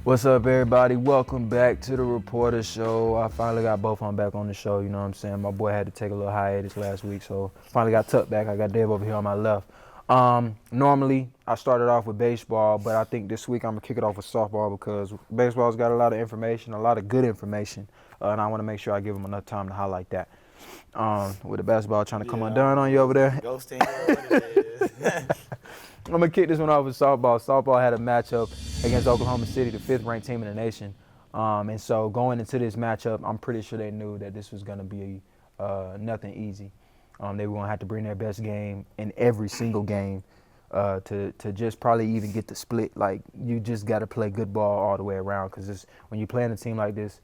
What's up, everybody? Welcome back to the rePORTER show. I finally got both of them back on the show, you know what I'm saying? My boy had to take a little hiatus last week, so finally got tucked back. I got Dave over here on my left. Normally, I started off with baseball, but I think this week I'm going to kick it off with softball because baseball's got a lot of information, a lot of good information, and I want to make sure I give them enough time to highlight that. With the basketball trying to come undone on you over there. Ghosting, what it is. I'm going to kick this one off with softball. Softball had a matchup against Oklahoma City, the 5th ranked team in the nation. And so going into this matchup, I'm pretty sure they knew that this was going to be nothing easy. They were going to have to bring their best game in every single game to just probably even get the split. Like, you just got to play good ball all the way around because when you're playing a team like this,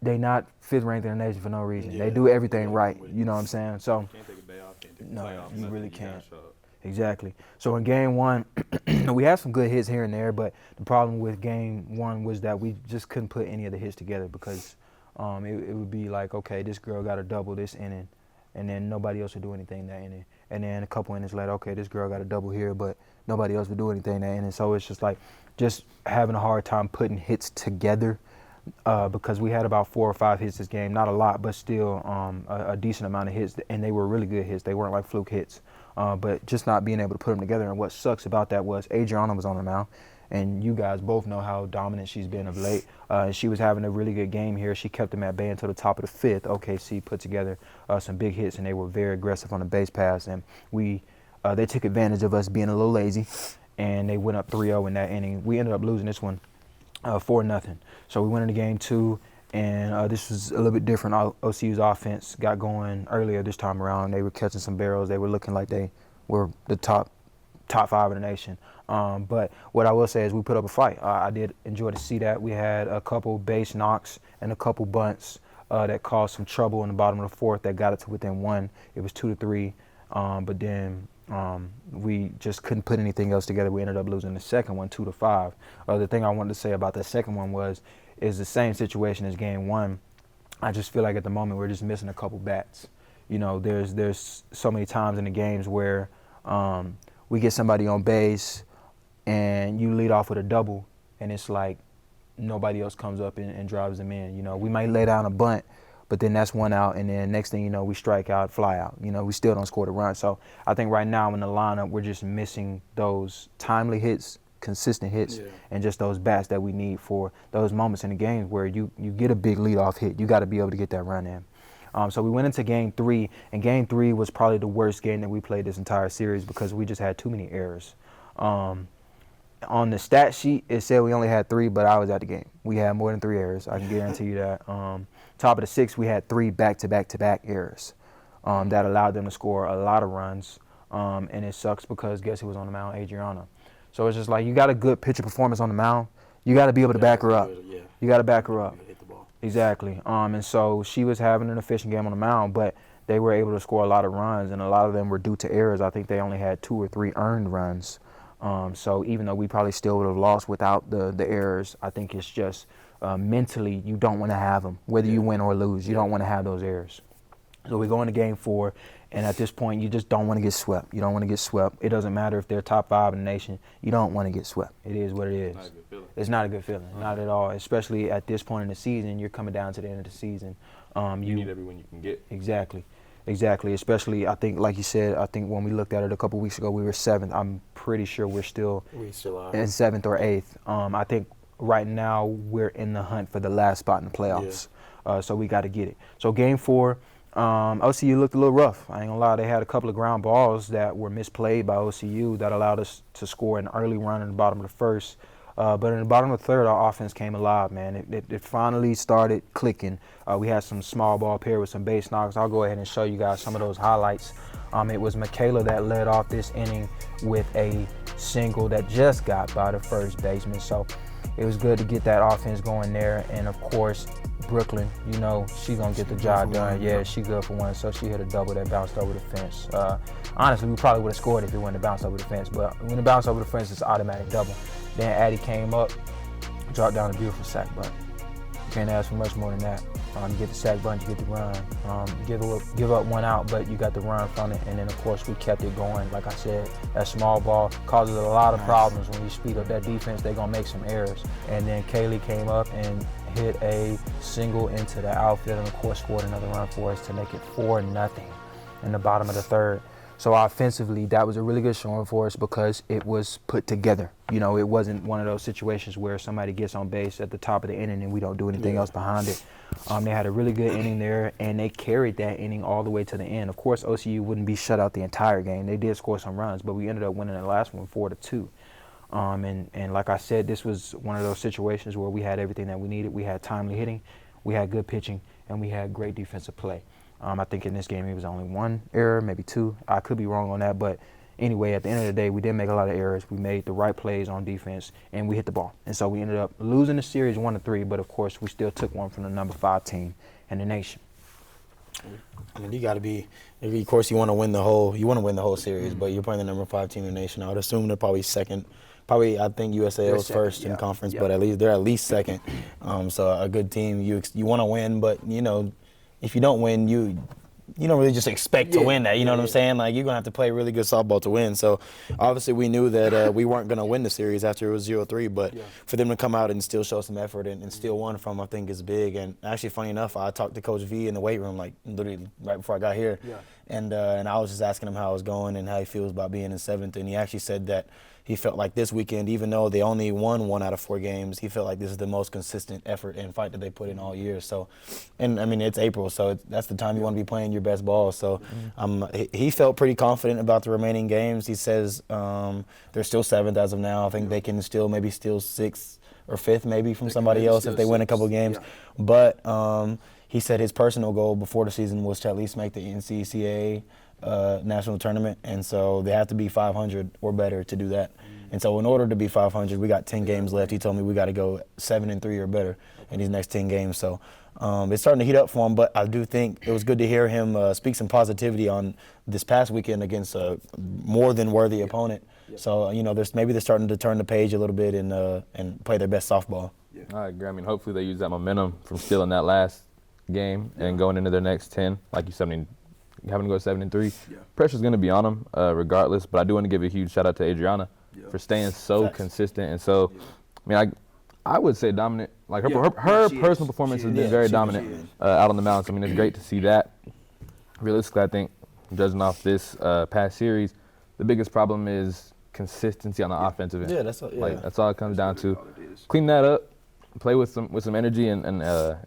they not 5th ranked in the nation for no reason. Yeah. They do everything right, you know what I'm saying? So, Can't take a day off, can't take a no, play off. you nothing. really gotta can't. show up. Exactly. So in game one, we had some good hits here and there, but the problem with game one was that we just couldn't put any of the hits together because it would be like, okay, this girl got a double this inning, and then nobody else would do anything that inning. And then a couple innings later, okay, this girl got a double here, but nobody else would do anything that inning. So it's just like just having a hard time putting hits together because we had about 4 or 5 hits this game. Not a lot, but still a decent amount of hits, and they were really good hits. They weren't like fluke hits. But just not being able to put them together. And what sucks about that was Adriana was on the mound, and you guys both know how dominant she's been of late. She was having a really good game here. She kept them at bay until the top of the 5th. OKC put together some big hits, and they were very aggressive on the base pass. And they took advantage of us being a little lazy, and they went up 3-0 in that inning. We ended up losing this one 4-0. So we went into game 2. And this was a little bit different. OCU's offense got going earlier this time around. They were catching some barrels. They were looking like they were the top 5 in the nation. But what I will say is we put up a fight. I did enjoy to see that. We had a couple base knocks and a couple bunts that caused some trouble in the bottom of the 4th that got it to within 1. It was 2-3. But then we just couldn't put anything else together. We ended up losing the second one 2-5. The thing I wanted to say about the second one is the same situation as game 1. I just feel like at the moment we're just missing a couple bats. You know, there's so many times in the games where we get somebody on base and you lead off with a double, and it's like nobody else comes up and drives them in. You know, we might lay down a bunt, but then that's 1 out, and then next thing you know, we strike out, fly out. You know, we still don't score the run. So I think right now in the lineup, we're just missing those timely hits, consistent hits, and just those bats that we need for those moments in the games where you get a big leadoff hit. You got to be able to get that run in. So we went into game 3, and game 3 was probably the worst game that we played this entire series because we just had too many errors. On the stat sheet, it said we only had 3, but I was at the game. We had more than 3 errors. I can guarantee you that. Top of the 6th, we had 3 back-to-back-to-back errors that allowed them to score a lot of runs. And it sucks because guess who was on the mound? Adriana. So it's just like you got a good pitcher performance on the mound. You got to be able to back her up. You got to back her up. Hit the ball. Exactly. And so she was having an efficient game on the mound, but they were able to score a lot of runs, and a lot of them were due to errors. I think they only had 2 or 3 earned runs. So even though we probably still would have lost without the errors, I think it's just mentally you don't want to have them. Whether you win or lose, you don't want to have those errors. So we go into game 4, and at this point, you just don't want to get swept. You don't want to get swept. It doesn't matter if they're top 5 in the nation. You don't want to get swept. It is what it is. Not a good feeling. It's not a good feeling, not at all. Especially at this point in the season, you're coming down to the end of the season. You need every win you can get. Exactly. Especially, I think, like you said, I think when we looked at it a couple weeks ago, we were 7th. I'm pretty sure we still are in 7th or 8th. I think right now we're in the hunt for the last spot in the playoffs. So we got to get it. So game 4. OCU looked a little rough. I ain't gonna lie, they had a couple of ground balls that were misplayed by OCU that allowed us to score an early run in the bottom of the 1st. But in the bottom of the 3rd, our offense came alive, man. It finally started clicking. We had some small ball pair with some base knocks. I'll go ahead and show you guys some of those highlights. It was Michaela that led off this inning with a single that just got by the first baseman. So it was good to get that offense going there. And, of course, Brooklyn, you know, she's going to get the job done. Yeah, she good for 1, so she hit a double that bounced over the fence. Honestly, we probably would have scored if it wouldn't have bounced over the fence, but when it bounced over the fence, it's an automatic double. Then Addie came up, dropped down a beautiful sack, but you can't ask for much more than that. You get the sack bunch, you get the run. Give up one out, but you got the run from it. And then, of course, we kept it going. Like I said, that small ball causes a lot of problems. When you speed up that defense, they're going to make some errors. And then Kaylee came up and hit a single into the outfield and, of course, scored another run for us to make it 4-0 in the bottom of the third. So offensively, that was a really good showing for us because it was put together. You know, it wasn't one of those situations where somebody gets on base at the top of the inning and we don't do anything else behind it. They had a really good inning there, and they carried that inning all the way to the end. Of course, OCU wouldn't be shut out the entire game. They did score some runs, but we ended up winning the last one 4-2. And like I said, this was one of those situations where we had everything that we needed. We had timely hitting, we had good pitching, and we had great defensive play. I think in this game it was only one error, maybe two. I could be wrong on that, but anyway, at the end of the day, we didn't make a lot of errors. We made the right plays on defense, and we hit the ball. And so we ended up losing the series 1-3, but of course we still took one from the number 5 team in the nation. I mean, you got to be. Of course, you want to win the whole series, but you're playing the number 5 team in the nation. I would assume they're probably second. Probably, I think USA was first in conference, but they're at least second. So a good team. You want to win, but you know, if you don't win, you don't really just expect to win that. You know what I'm saying? Like, you're going to have to play really good softball to win. So, obviously, we knew that we weren't going to win the series after it was 0-3. But for them to come out and still show some effort and steal one from, I think, is big. And actually, funny enough, I talked to Coach V in the weight room, like, literally right before I got here. And I was just asking him how it was going and how he feels about being in 7th. And he actually said that he felt like this weekend, even though they only won 1 out of 4 games, he felt like this is the most consistent effort and fight that they put in all year. So, and I mean, it's April, so that's the time you want to be playing your best ball. So he felt pretty confident about the remaining games. He says they're still 7th as of now. I think they can still maybe steal 6th or 5th maybe from somebody else if they win a couple games. But he said his personal goal before the season was to at least make the NCCAA national tournament, and so they have to be 500 or better to do that. And so in order to be 500, we got 10 games left. He told me we got to go 7-3 or better in these next 10 games. So it's starting to heat up for him, but I do think it was good to hear him speak some positivity on this past weekend against a more than worthy opponent. So, you know, maybe they're starting to turn the page a little bit and play their best softball. I agree. I mean, hopefully they use that momentum from stealing that last game and going into their next 10. Like you said, I mean, having to go 7-3, pressure's going to be on them regardless. But I do want to give a huge shout out to Adriana for staying so consistent and so. I mean, I would say dominant. Like her personal performance has been very dominant out on the mound. So, I mean, it's great to see that. Realistically, I think judging off this past series, the biggest problem is consistency on the offensive end. Like that's all it comes down to. Clean that up, play with some energy and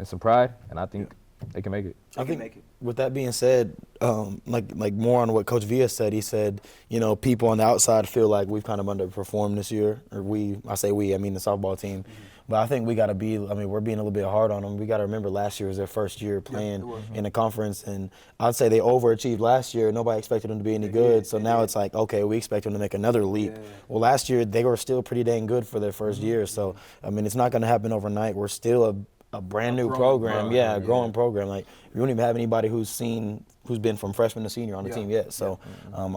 some pride, and I think they can make it. I think with that being said, like more on what Coach Villa said, he said, you know, people on the outside feel like we've kind of underperformed this year, or I mean the softball team. But I think we got to we're being a little bit hard on them. We got to remember last year was their first year playing in the conference, and I'd say they overachieved last year. Nobody expected them to be any good, so now it's like, okay, we expect them to make another leap. Well, last year they were still pretty dang good for their first year, so, I mean, it's not going to happen overnight. We're still a brand new program, a growing program. Like, we don't even have anybody who's been from freshman to senior on the team yet. So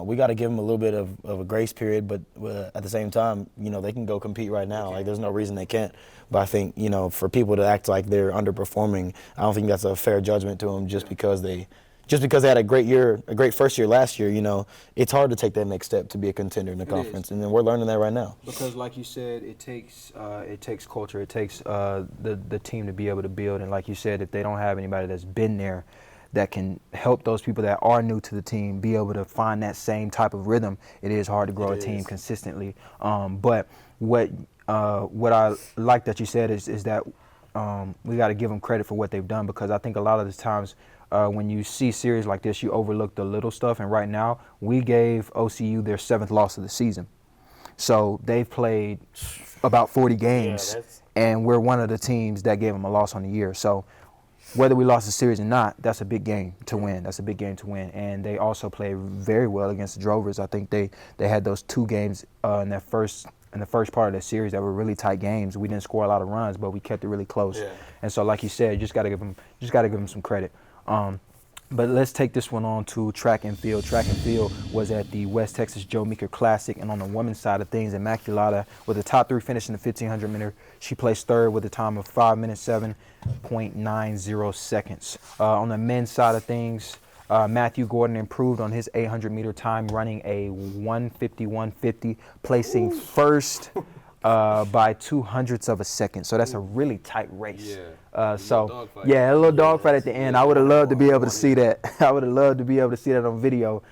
we got to give them a little bit of a grace period, but at the same time, you know, they can go compete right now. Like, there's no reason they can't. But I think, you know, for people to act like they're underperforming, I don't think that's a fair judgment to them just because they had a great first year last year. You know, it's hard to take that next step to be a contender in the conference, and then we're learning that right now. Because, like you said, it takes culture. It takes the team to be able to build, and like you said, if they don't have anybody that's been there, that can help those people that are new to the team be able to find that same type of rhythm, it is hard to grow a team consistently. But what I like that you said is that we got to give them credit for what they've done, because I think a lot of the times when you see series like this, you overlook the little stuff. And right now, we gave OCU their 7th loss of the season. So they've played about 40 games, and we're one of the teams that gave them a loss on the year. So whether we lost the series or not, that's a big game to win. That's a big game to win. And they also played very well against the Drovers. I think they had those 2 games in the first part of the series that were really tight games. We didn't score a lot of runs, but we kept it really close. And so, like you said, you just got to give them some credit. But let's take this one on to track and field. Track and field was at the West Texas Joe Meeker Classic, and on the women's side of things, Immaculata with a top 3 finish in the 1500 meter. She placed third with a time of 5 minutes 7.90 seconds. On the men's side of things, Matthew Gordon improved on his 800 meter time, running a 1:51.50, placing first by 0.02 of a second. So that's a really tight race. A little dogfight at the end. I would have loved to be able to see that. I would have loved to be able to see that on video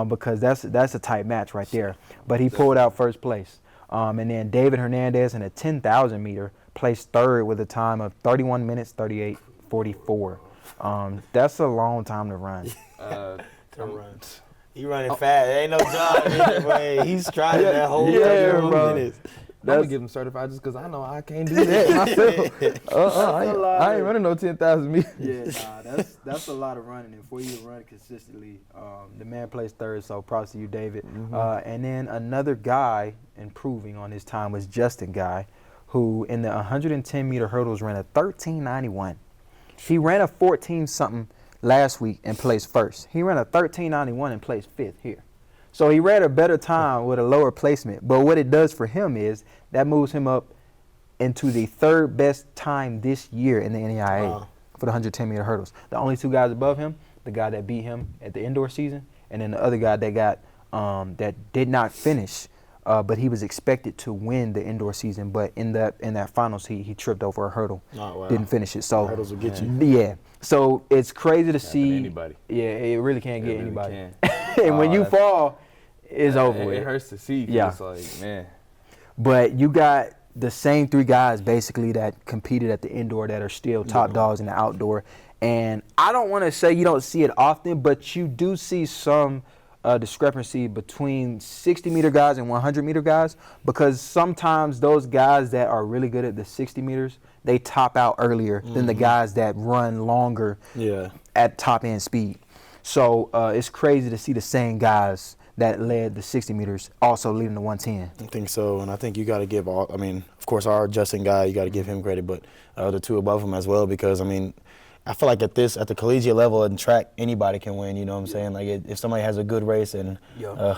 because that's a tight match right there. But he pulled out first place. And then David Hernandez in a 10,000 meter placed third with a time of 31 minutes 38:44. That's a long time to run. He running fast. It ain't no job anyway. He's trying that whole 31 minutes. I'm gonna get him certified just because I know I can't do that myself. I ain't running no 10,000 meters. Yeah, that's a lot of running, and for you to run consistently, the man placed third. So props to you, David. And then another guy improving on his time was Justin Guy, who in the 110 meter hurdles ran a 13:91. He ran a 14 something last week and placed first. He ran a 13:91 and placed fifth here. So he ran a better time with a lower placement. But what it does for him is that moves him up into the third best time this year in the NAIA for the 110 meter hurdles. The only two guys above him, the guy that beat him at the indoor season, and then the other guy that got that did not finish, but he was expected to win the indoor season. But in that finals heat, he tripped over a hurdle, didn't finish it. So hurdles will get you. Yeah. So it's crazy to see. Anybody. Yeah, it really can't get really anybody. Can. And when you fall, it's over with. It hurts to see. Yeah. It's like, man. But you got the same three guys basically that competed at the indoor that are still top dogs in the outdoor. And I don't want to say you don't see it often, but you do see some discrepancy between 60 meter guys and 100 meter guys, because sometimes those guys that are really good at the 60 meters, they top out earlier than the guys that run longer at top end speed. So it's crazy to see the same guys that led the 60 meters also leading the 110. I think so, and I think you got to give all. I mean, of course, our Justin Guy, you got to give him credit, but the two above him as well, because I mean, I feel like at the collegiate level in track, anybody can win. You know what I'm saying? Like if somebody has a good race and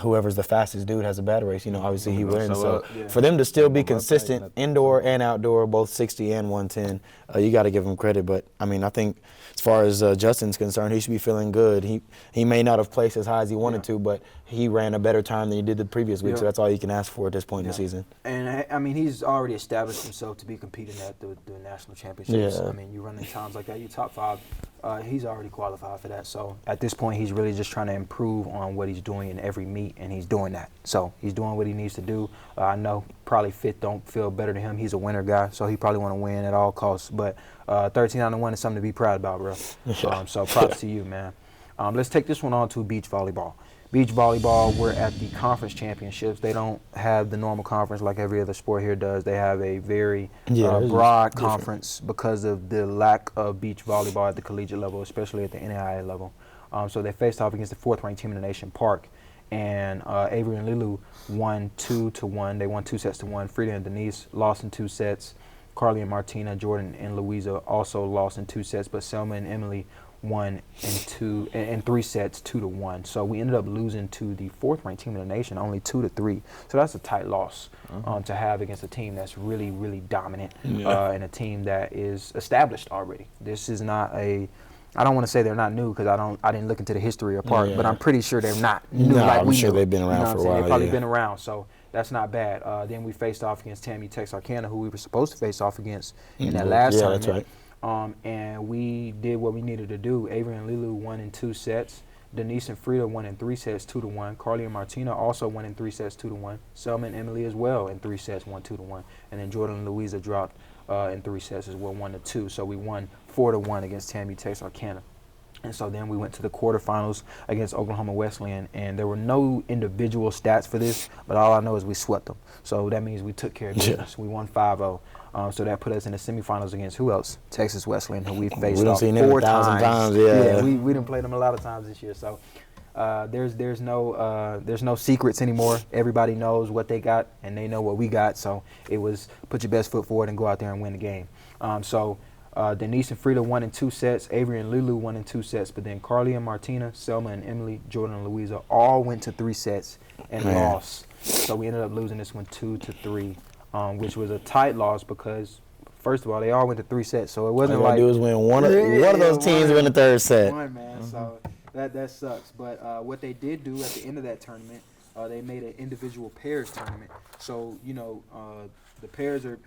whoever's the fastest dude has a bad race, you know, obviously he wins. So for them to still be consistent, indoor and outdoor, both 60 and 110, you got to give them credit. But I mean, I think as far as Justin's concerned, he should be feeling good. He may not have placed as high as he wanted to, but he ran a better time than he did the previous week. So that's all you can ask for at this point in the season. And I mean, he's already established himself to be competing at the national championships. I mean, you run in times like that, you top 5. He's already qualified for that. So at this point, he's really just trying to improve on what he's doing in every meet, and he's doing that. So he's doing what he needs to do. I know probably fifth don't feel better to him. He's a winner guy, so he probably want to win at all costs. But 13-1 is something to be proud about, bro. So props to you, man. Let's take this one on to beach volleyball. Beach volleyball, we're at the conference championships. They don't have the normal conference like every other sport here does. They have a very broad conference because of the lack of beach volleyball at the collegiate level, especially at the NAIA level. So they faced off against the 4th-ranked team in the nation, Park. And Avery and Lilu won 2-1. They won 2 sets to 1. Frida and Denise lost in 2 sets. Carly and Martina, Jordan and Louisa also lost in 2 sets, but Selma and Emily won in 3 sets 2-1. So we ended up losing to the 4th-ranked team in the nation, only 2-3. So that's a tight loss to have against a team that's really, really dominant and a team that is established already. This is not I don't want to say they're not new because I didn't look into the history of Park, but I'm pretty sure they're not new. No, like I'm we sure knew. they've been around for a while. They've probably been around, so that's not bad. Then we faced off against Tammy Texarkana, who we were supposed to face off against in that last tournament. That's right. And we did what we needed to do. Avery and Lilu won in 2 sets. Denise and Frida won in 3 sets 2-1. Carly and Martina also won in 3 sets 2-1. Selma and Emily as well in 3 sets 1-2-1. And then Jordan and Louisa dropped in 3 sets as well 1-2. So we won 4-1 against Tammy Texarkana. And so then we went to the quarterfinals against Oklahoma Wesleyan, and there were no individual stats for this, but all I know is we swept them. So that means we took care of business. We won 5-0. So that put us in the semifinals against who else? Texas Wesleyan, who we faced off 4 times. We didn't play them a lot of times this year. So there's no secrets anymore. Everybody knows what they got, and they know what we got. So it was put your best foot forward and go out there and win the game. Denise and Frida won in 2 sets. Avery and Lulu won in 2 sets. But then Carly and Martina, Selma and Emily, Jordan and Louisa all went to 3 sets and lost. So we ended up losing this one 2-3, which was a tight loss because, first of all, they all went to 3 sets. So it wasn't like. All you gotta do is win one of those teams win the third set. Man. So that sucks. But what they did do at the end of that tournament, they made an individual pairs tournament. So, the pairs are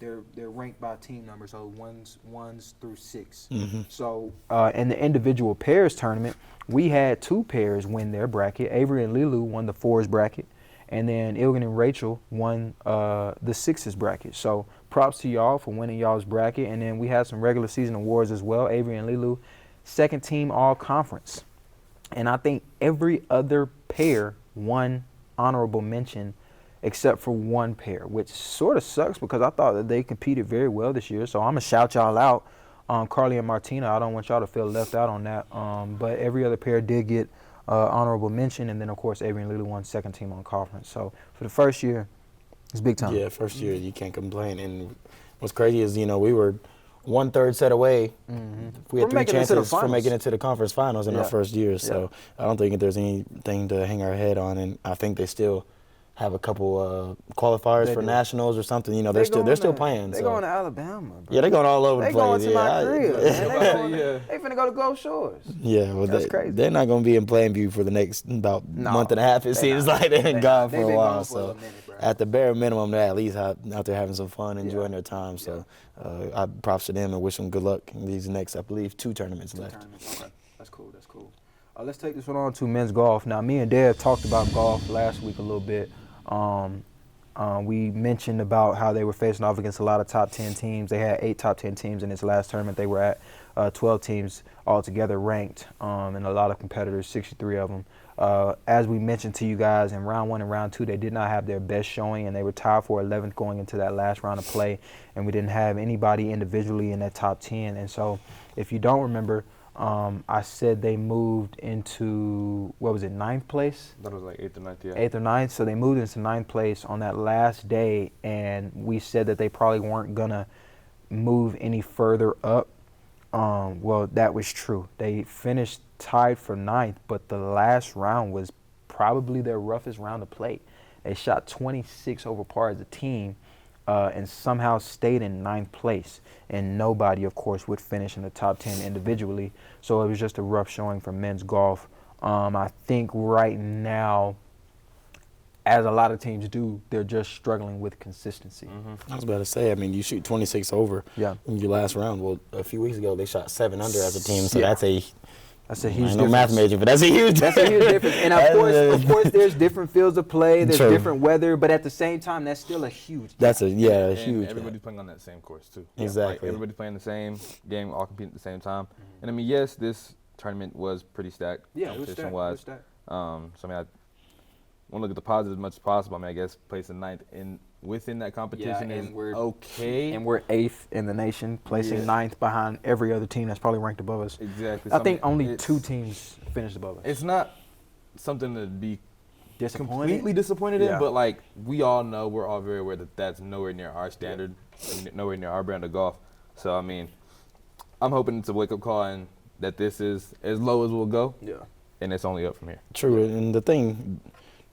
they're ranked by team number, so ones through 6. So in the individual pairs tournament, we had 2 pairs win their bracket. Avery and Lulu won the 4s bracket, and then Ilgan and Rachel won the 6s bracket. So props to y'all for winning y'all's bracket. And then we had some regular season awards as well. Avery and Lulu, 2nd team all conference. And I think every other pair won honorable mention except for 1 pair, which sort of sucks because I thought that they competed very well this year. So I'm going to shout y'all out. Carly and Martina, I don't want y'all to feel left out on that. But every other pair did get honorable mention. And then, of course, Avery and Lulu won 2nd team on conference. So for the first year, it's big time. Yeah, first year, you can't complain. And what's crazy is, we were 1/3 set away. We had 3 chances for making it to the conference finals in our first year. So I don't think there's anything to hang our head on. And I think they still have a couple qualifiers for nationals or something. They're still playing. They're going to Alabama, bro. Yeah, they're going all over the place. They going to my crib, man. They finna go to Gulf Shores. Yeah, well, that's crazy. They're not going to be in Plainview for the next month and a half. It seems like they've been gone for a while. So at the bare minimum, they're at least out there having some fun, enjoying their time. So I props to them and wish them good luck in these next, I believe, 2 tournaments left. Okay. That's cool. Let's take this one on to men's golf. Now, me and Dad talked about golf last week a little bit. We mentioned about how they were facing off against a lot of top 10 teams. They had 8 top 10 teams in this last tournament. They were at 12 teams altogether ranked, and a lot of competitors, 63 of them. As we mentioned to you guys in round 1 and round 2, they did not have their best showing, and they were tied for 11th going into that last round of play, and we didn't have anybody individually in that top 10. And so if you don't remember, I said they moved into, 9th place? That was like 8th or 9th, yeah. 8th or 9th. So they moved into 9th place on that last day, and we said that they probably weren't going to move any further up. Well, that was true. They finished tied for 9th, but the last round was probably their roughest round to play. They shot 26 over par as a team, and somehow stayed in 9th place. And nobody, of course, would finish in the top 10 individually. So it was just a rough showing for men's golf. I think right now, as a lot of teams do, they're just struggling with consistency. I was about to say, you shoot 26 over in your last round. Well, a few weeks ago, they shot 7 under as a team. So that's a huge difference. No math major, but that's a huge difference. And of course, there's different fields of play. There's different weather, but at the same time, that's still a huge. That's huge. Everybody's playing on that same course too. Exactly. Everybody's playing the same game, all competing at the same time. And yes, this tournament was pretty stacked. Yeah, it was stacked. So I want to look at the positive as much as possible. I guess placing 9th within that competition is okay. And we're 8th in the nation, placing 9th behind every other team that's probably ranked above us. Exactly. I think only 2 teams finished above us. It's not something to be completely disappointed in, but we all know, we're all very aware that that's nowhere near our standard, nowhere near our brand of golf. So I'm hoping it's a wake-up call and that this is as low as we'll go. Yeah. And it's only up from here. True. And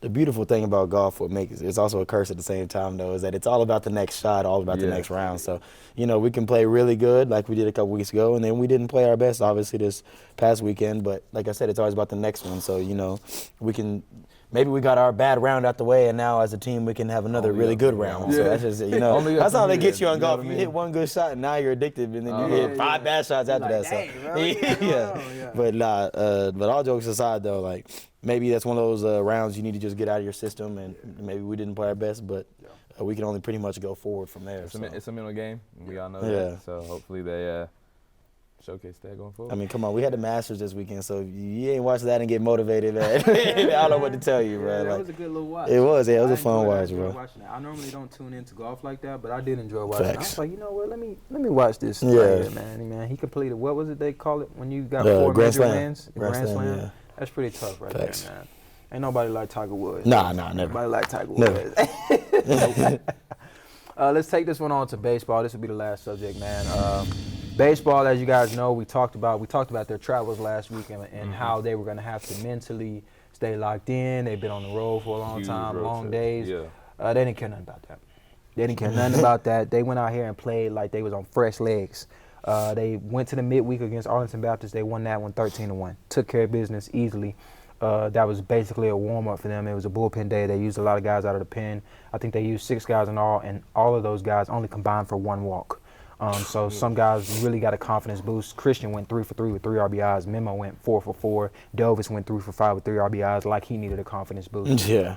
the beautiful thing about golf, what makes it's also a curse at the same time, though, is that it's all about the next shot, all about the next round. So, we can play really good like we did a couple weeks ago, and then we didn't play our best, obviously, this past weekend. But like I said, it's always about the next one. So, we can maybe we got our bad round out the way, and now as a team we can have another really good round. So that's just that's all they get you on golf. You hit one good shot, and now you're addicted, and then you hit 5 bad shots after that. So but all jokes aside, though, maybe that's one of those rounds you need to just get out of your system, and maybe we didn't play our best, but we can only pretty much go forward from there. It's a mental game, and we all know that. So hopefully they showcase that going forward. Come on, we had the Masters this weekend, so if you ain't watched that and get motivated, man, I don't know what to tell you, bro. That was a good little watch. It was, it was a fun watch, bro. I normally don't tune into golf like that, but I did enjoy watching it. I was like, you know what, let me watch this player, man. He completed, what was it they call it when you got 4 major wins? Grand Slam. Yeah. That's pretty tough right there, man. Ain't nobody like Tiger Woods. Nah, never. Nobody like Tiger Woods. Let's take this one on to baseball. This will be the last subject, man. Baseball, as you guys know, we talked about their travels last week and how they were going to have to mentally stay locked in. They've been on the road for a long time, long days. Yeah. They didn't care nothing about that. They didn't care nothing about that. They went out here and played like they was on fresh legs. They went to the midweek against Arlington Baptist. They won that one 13-1. Took care of business easily. That was basically a warm-up for them. It was a bullpen day. They used a lot of guys out of the pen. I think they used 6 guys in all, and all of those guys only combined for 1 walk. So some guys really got a confidence boost. Christian went 3 for 3 with 3 RBIs. Memo went 4 for 4. Delvis went 3 for 5 with 3 RBIs, like he needed a confidence boost. Yeah.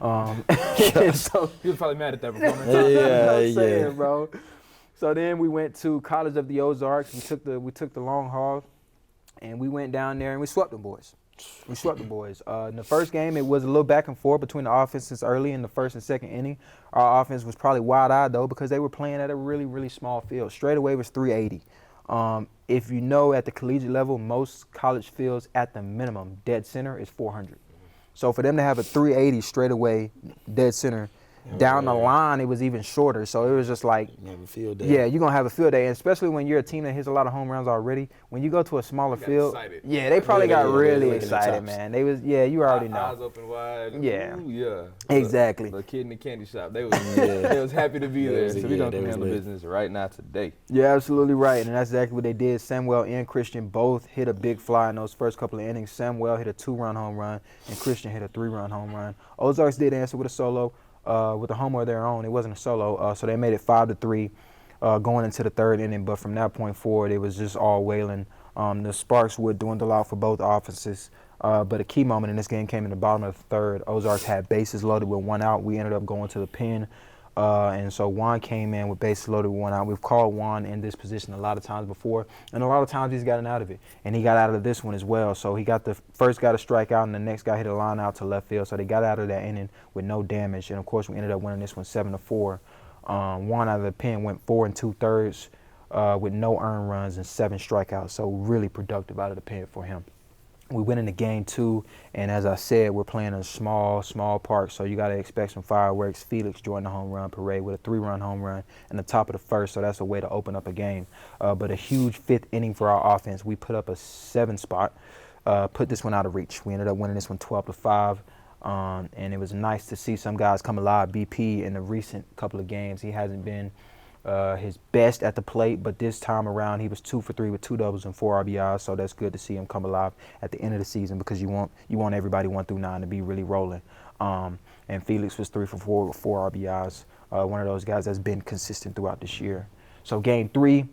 So He was probably mad at that performance. I'm saying, bro. So then we went to College of the Ozarks. We took the long haul, and we went down there and we swept the boys. In the first game, it was a little back and forth between the offenses early in the first and second inning. Our offense was probably wide-eyed, though, because they were playing at a really, really small field. Straightaway was 380. If you know, at the collegiate level, most college fields at the minimum, dead center is 400. So for them to have a 380 straightaway dead center, down the line, it was even shorter. So it was just like, You have a field day. yeah, you're going to have a field day. And especially when you're a team that hits a lot of home runs already, when you go to a smaller field, excited. yeah, they probably got Yeah, really yeah, excited, man. They was, yeah, you already Eyes know. open wide. Yeah. Ooh, yeah. Exactly. The kid in the candy shop. They was happy to be there. So we're going to handle lit. business right now today. You're absolutely right, and that's exactly what they did. Samuel and Christian both hit a big fly in those first couple of innings. Samuel hit a 2-run home run, and Christian hit a 3-run home run. Ozarks did answer with a solo. With a homer of their own. It wasn't a solo, so they made it 5-3 going into the third inning. But from that point forward, it was just all Wayland. The sparks would dwindle out for both offenses. But a key moment in this game came in the bottom of the third. Ozarks had bases loaded with 1 out. We ended up going to the pen. And so Juan came in with bases loaded with 1 out. We've called Juan in this position a lot of times before, and a lot of times he's gotten out of it. And he got out of this one as well. So he got the first guy to strike out, and the next guy hit a line out to left field. So they got out of that inning with no damage. And, of course, we ended up winning this one 7-4. Juan out of the pen went 4 2/3 with no earned runs and 7 strikeouts. So really productive out of the pen for him. We went into game 2, and as I said, we're playing a small park, so you got to expect some fireworks. Felix joined the home run parade with a 3-run home run in the top of the first, so that's a way to open up a game. But a huge 5th inning for our offense. We put up a 7 spot, put this one out of reach. We ended up winning this one 12-5, and it was nice to see some guys come alive. BP in the recent couple of games, he hasn't been his best at the plate, but this time around he was 2 for 3 with 2 doubles and 4 RBIs, so that's good to see him come alive at the end of the season, because you want everybody 1 through 9 to be really rolling. And Felix was 3 for 4 with 4 RBIs, one of those guys that's been consistent throughout this year. So game 3,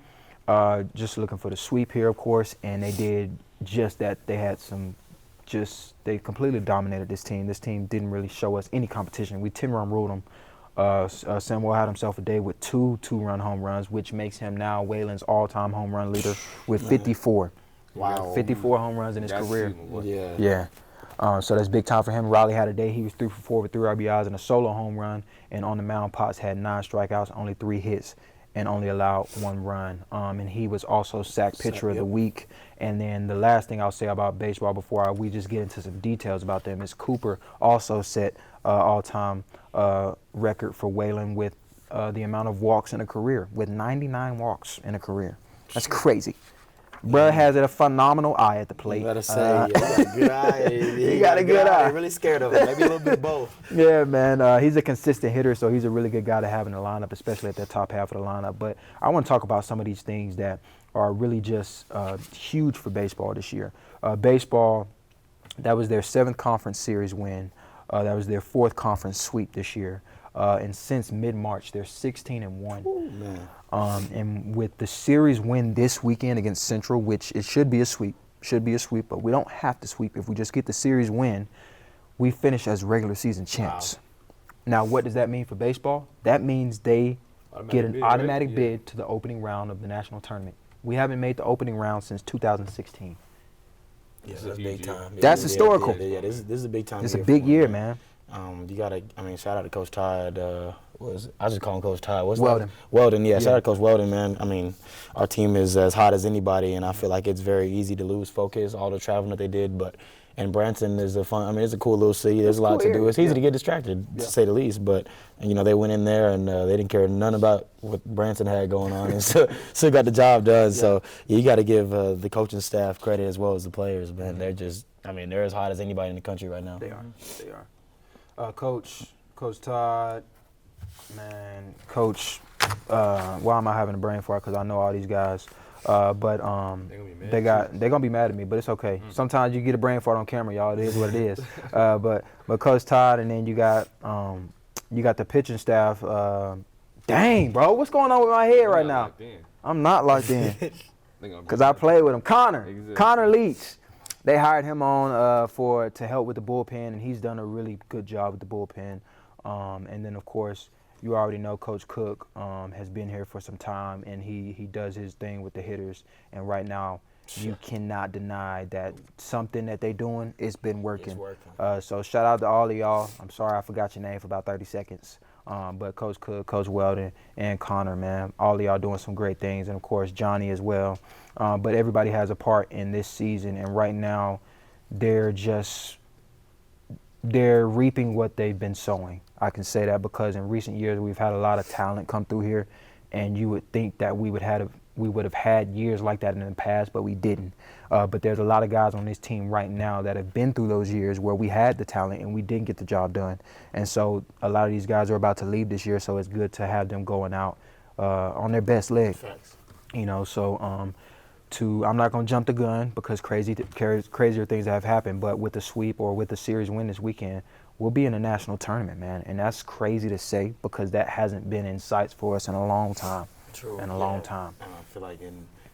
just looking for the sweep here, of course, and they did just that. They had they completely dominated this team. This team didn't really show us any competition. We 10-run ruled them. Samuel had himself a day with 2 2-run home runs, which makes him now Wayland's all-time home run leader with 54. Wow. 54 home runs in his career. Yeah. So that's big time for him. Riley had a day. He was 3 for 4 with 3 RBIs and a solo home run. And on the mound, Potts had 9 strikeouts, only 3 hits, and only allowed 1 run. And he was also sack pitcher of the week. And then the last thing I'll say about baseball before we just get into some details about them is Cooper also set all-time record for Wayland with the amount of walks in a career, with 99 walks in a career. That's crazy. Bruh has a phenomenal eye at the plate. You gotta say, he got a good eye. He got a good eye. Really scared of him. Maybe a little bit of both. Yeah, man. He's a consistent hitter, so he's a really good guy to have in the lineup, especially at the top half of the lineup. But I want to talk about some of these things that are really just huge for baseball this year. Baseball, that was their 7th conference series win. That was their 4th conference sweep this year. And since mid-March, they're 16-1. Ooh, man. And with the series win this weekend against Central, which it should be a sweep, but we don't have to sweep. If we just get the series win, we finish as regular season champs. Wow. Now, what does that mean for baseball? That means they get an automatic bid to the opening round of the national tournament. We haven't made the opening round since 2016. Yeah, that's big time. That's historical. Yeah, this is a big time. It's a big year, man. You got to, shout out to Coach Todd. I just call him Coach Todd. What's Weldon. That? Weldon, yeah. Shout out to Coach Weldon, man. Our team is as hot as anybody, and I feel like it's very easy to lose focus, all the traveling that they did. And Branson is it's a cool little city. There's a lot to do. It's easy to get distracted, to say the least. But, they went in there, and they didn't care none about what Branson had going on, and still got the job done. Yeah. So, you got to give the coaching staff credit as well as the players, man. They're just, they're as hot as anybody in the country right now. They are. Coach Todd, man, Coach, why am I having a brain fart? Because I know all these guys. But they're gonna be mad at me, but it's okay. Sometimes you get a brain fart on camera, y'all. It is what it is. But Coach Todd, and then you got the pitching staff. Dang, bro, what's going on with my head right now? I'm not locked in because I played with him. Connor Leach. They hired him on to help with the bullpen, and he's done a really good job with the bullpen. And then of course, you already know Coach Cook has been here for some time, and he does his thing with the hitters. And right now, you cannot deny that something that they're doing, it's been working. It's working. So shout out to all of y'all. I'm sorry I forgot your name for about 30 seconds. But Coach Cook, Coach Weldon, and Connor, man, all of y'all doing some great things. And, of course, Johnny as well. But everybody has a part in this season. And right now, they're reaping what they've been sowing. I can say that because in recent years we've had a lot of talent come through here, and you would think that we would have had years like that in the past, but we didn't. But there's a lot of guys on this team right now that have been through those years where we had the talent and we didn't get the job done. And so a lot of these guys are about to leave this year, so it's good to have them going out on their best leg. Facts. I'm not going to jump the gun because crazier things have happened, but with the sweep or with the series win this weekend, we'll be in a national tournament, man. And that's crazy to say because that hasn't been in sights for us in a long time. True. In a long time. I feel like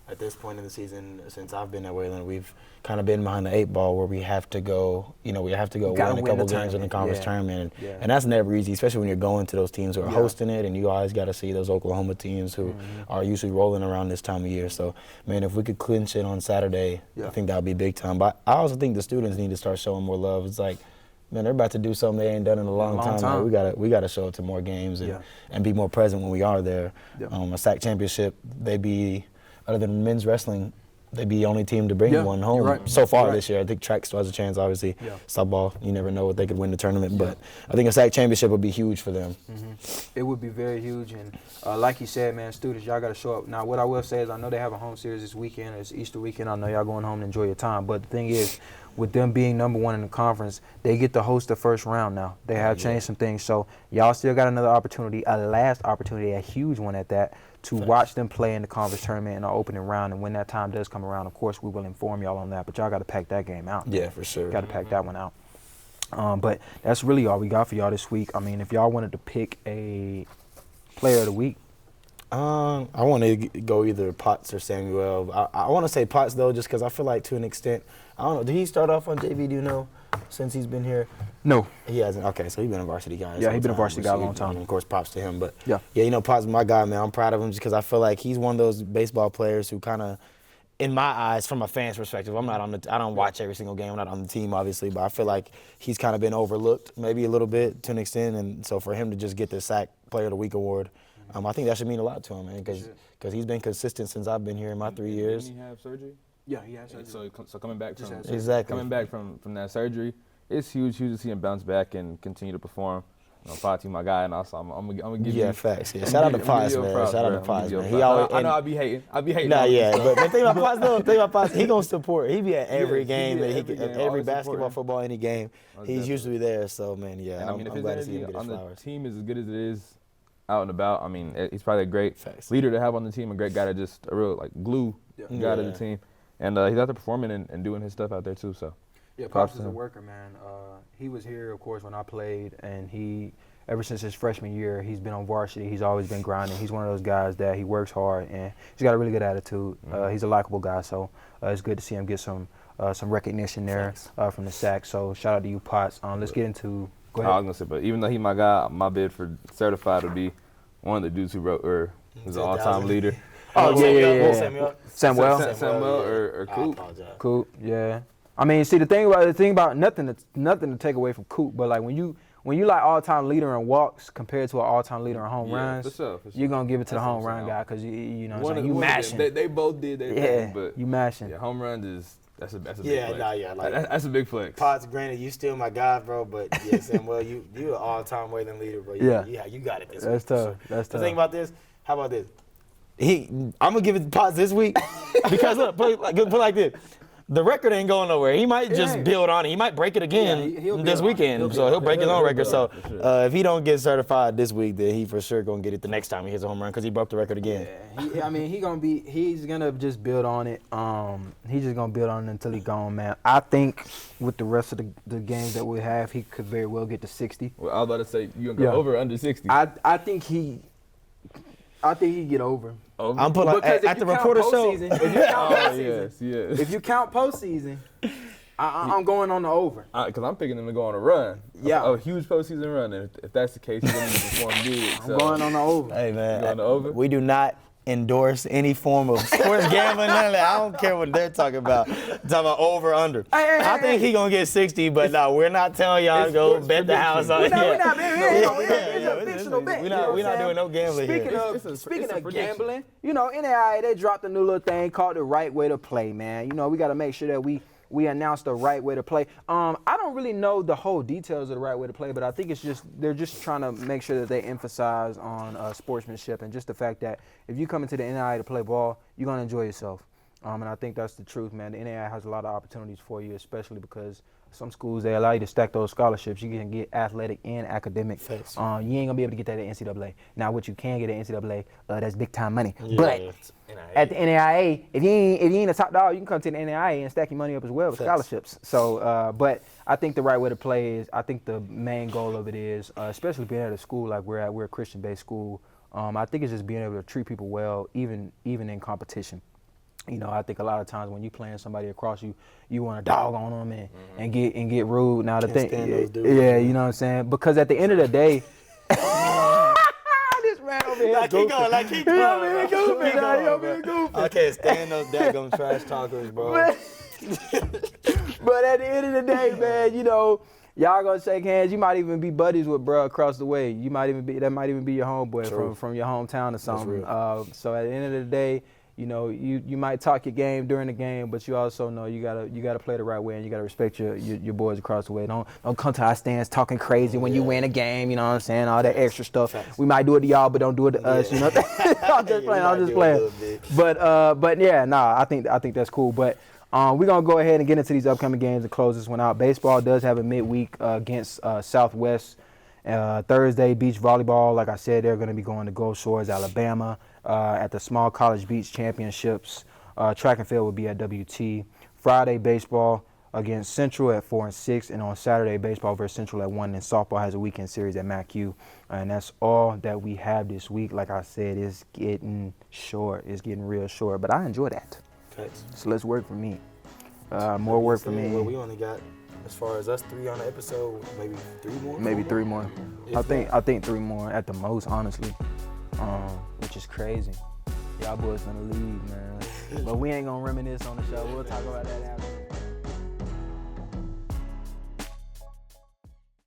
at this point in the season, since I've been at Wayland, we've kind of been behind the 8 ball where we have to go win a couple games in the conference tournament. And that's never easy, especially when you're going to those teams who are hosting it, and you always got to see those Oklahoma teams who are usually rolling around this time of year. So, man, if we could clinch it on Saturday, I think that would be big time. But I also think the students need to start showing more love. It's like, man, they're about to do something they ain't done in a long time. Like, we gotta show up to more games and be more present when we are there. A SAC championship, other than men's wrestling, they'd be the only team to bring one home so far this year. I think track still has a chance, obviously. Softball, you never know if they could win the tournament, but I think a SAC championship would be huge for them. It would be very huge, and like you said, man, students, y'all got to show up. Now, what I will say is I know they have a home series this weekend. It's Easter weekend. I know y'all going home to enjoy your time, but the thing is, with them being #1 in the conference, they get to host the first round now. They have changed some things, so y'all still got another opportunity, a last opportunity, a huge one at that, to watch them play in the conference tournament in the opening round. And when that time does come around, of course, we will inform y'all on that. But y'all got to pack that game out. Yeah, for sure. Got to pack that one out. But that's really all we got for y'all this week. I mean, if y'all wanted to pick a player of the week. I want to go either Potts or Samuel. I want to say Potts, though, just because I feel like to an extent, I don't know, did he start off on JV, do you know, since he's been here? No. He hasn't. Okay, so he's been a varsity guy. Yeah, he's been a varsity guy a long time. And of course, props to him. But yeah, Potts is my guy, man. I'm proud of him just because I feel like he's one of those baseball players who kind of, in my eyes, from a fan's perspective, I don't watch every single game. I'm not on the team, obviously, but I feel like he's kind of been overlooked maybe a little bit to an extent. And so for him to just get the SAC Player of the Week award, I think that should mean a lot to him, man, because he's been consistent since I've been here in my 3 years. Didn't he have surgery? Yeah, he has surgery. So coming back from that surgery, it's huge to see him bounce back and continue to perform. Potts, my guy, and also I'm gonna give you. Yeah, facts. Yeah, shout out to Potts, man. Shout out to Potts, man. He always. I know I'll be hating. Nah, yeah, but the thing about Potts, he gonna support. He be at every game that he can, every basketball, football, any game. He's usually there. So man, yeah, I'm glad to see him get his flowers. The team is as good as it is out and about. I mean, he's probably a great leader to have on the team, a great guy to just a real glue guy to the team, and he's out there performing and doing his stuff out there too. So. Yeah, Pops is a worker, man. He was here, of course, when I played, and ever since his freshman year, he's been on varsity. He's always been grinding. He's one of those guys that he works hard, and he's got a really good attitude. He's a likable guy, so it's good to see him get some recognition there from the SAC. So shout out to you, Potts. Let's get into. Go ahead. I was gonna say, but even though he's my guy, my bid for certified would be one of the dudes who wrote or was an all-time leader. Oh yeah. Samuel or Coop. Coop, yeah. I mean, see the thing about nothing to take away from Coop, but like when when you like all-time leader in walks compared to an all-time leader in home runs, for sure. you're gonna give it to the That's home what I'm run saying. guy because you know One of you them, mashing. They both did their thing, but you mashing. yeah, home runs is that's a big flex. Like That's a big flex. Potts, granted, you still my guy, bro, but yeah, Samuel, you an all-time Wayland leader, bro. You got it this week. That's tough. Sure. That's The tough. thing about this, how about this? I'm gonna give it to Potts this week because look, put it like this. The record ain't going nowhere. He might just build on it. He might break it again this weekend. He'll break his own record. So if he don't get certified this week, then he for sure gonna get it the next time he hits a home run because he broke the record again. Yeah, he's gonna just build on it. He's just gonna build on it until he's gone, man. I think with the rest of the games that we have, he could very well get to 60. Well, I was about to say you gonna go over or under 60. I think he get over. I'm putting at the reporter show. If you count postseason, yes. if you count postseason, I'm going on the over. Because I'm picking him to go on a run. Yeah. A huge postseason run. And if that's the case, he's going to perform big. I'm going on the over. Hey, man. Going over? We do not endorse any form of sports gambling, none of that. I don't care what they're talking about. Talking about over, under. I think he's going to get 60, but no, we're not telling y'all to go bet the house on it. We're not it's a fictional bet. We're not doing no gambling here. Speaking of gambling, you know, NAIA, they dropped a new little thing called the right way to play, man. You know, we got to make sure that we announce the right way to play. I don't really know the whole details of the right way to play, but I think it's just they're just trying to make sure that they emphasize on sportsmanship and just the fact that if you come into the NAIA to play ball, you're gonna enjoy yourself. And I think that's the truth, man. The NAIA has a lot of opportunities for you, especially because some schools, they allow you to stack those scholarships. You can get athletic and academic. You ain't gonna be able to get that at NCAA. Now, what you can get at NCAA, that's big time money. Yeah, but NAIA. at the NAIA, if you ain't a top dog, you can come to the NAIA and stack your money up as well with scholarships. So, but I think the right way to play is, I think the main goal of it is, especially being at a school like we're at, we're a Christian-based school. I think it's just being able to treat people well, even in competition. You know, I think a lot of times when you playing somebody across you, you want to dog on them and get rude. Now the thing, you know what I'm saying? Because at the end of the day, this man over here, keep going, keep going. goofy. I can't stand those daggone trash talkers, bro. But at the end of the day, man, you know, y'all gonna shake hands. You might even be buddies with bro across the way. That might even be your homeboy from your hometown or something. So at the end of the day, you know, you might talk your game during the game, but you also know you gotta play the right way and you gotta respect your boys across the way. Don't come to our stands talking crazy when you win a game. You know what I'm saying? All that extra stuff. We might do it to y'all, but don't do it to us. You know? I'm just playing. But yeah, I think that's cool. But we're gonna go ahead and get into these upcoming games and close this one out. Baseball does have a midweek against Southwest. Thursday, beach volleyball. Like I said, they're going to be going to Gulf Shores, Alabama, at the Small College Beach Championships. Track and field will be at WT. Friday, baseball against Central at 4 and 6, and on Saturday, baseball versus Central at 1. And softball has a weekend series at MacU. And that's all that we have this week. Like I said, it's getting short. It's getting real short, but I enjoy that. So let's work for me. More work for me. Well, we only got, as far as us 3 on the episode, maybe 3 more? Maybe 3 more. I think 3 more at the most, honestly, which is crazy. Y'all boys gonna leave, man. But we ain't gonna reminisce on the show. We'll talk about that after.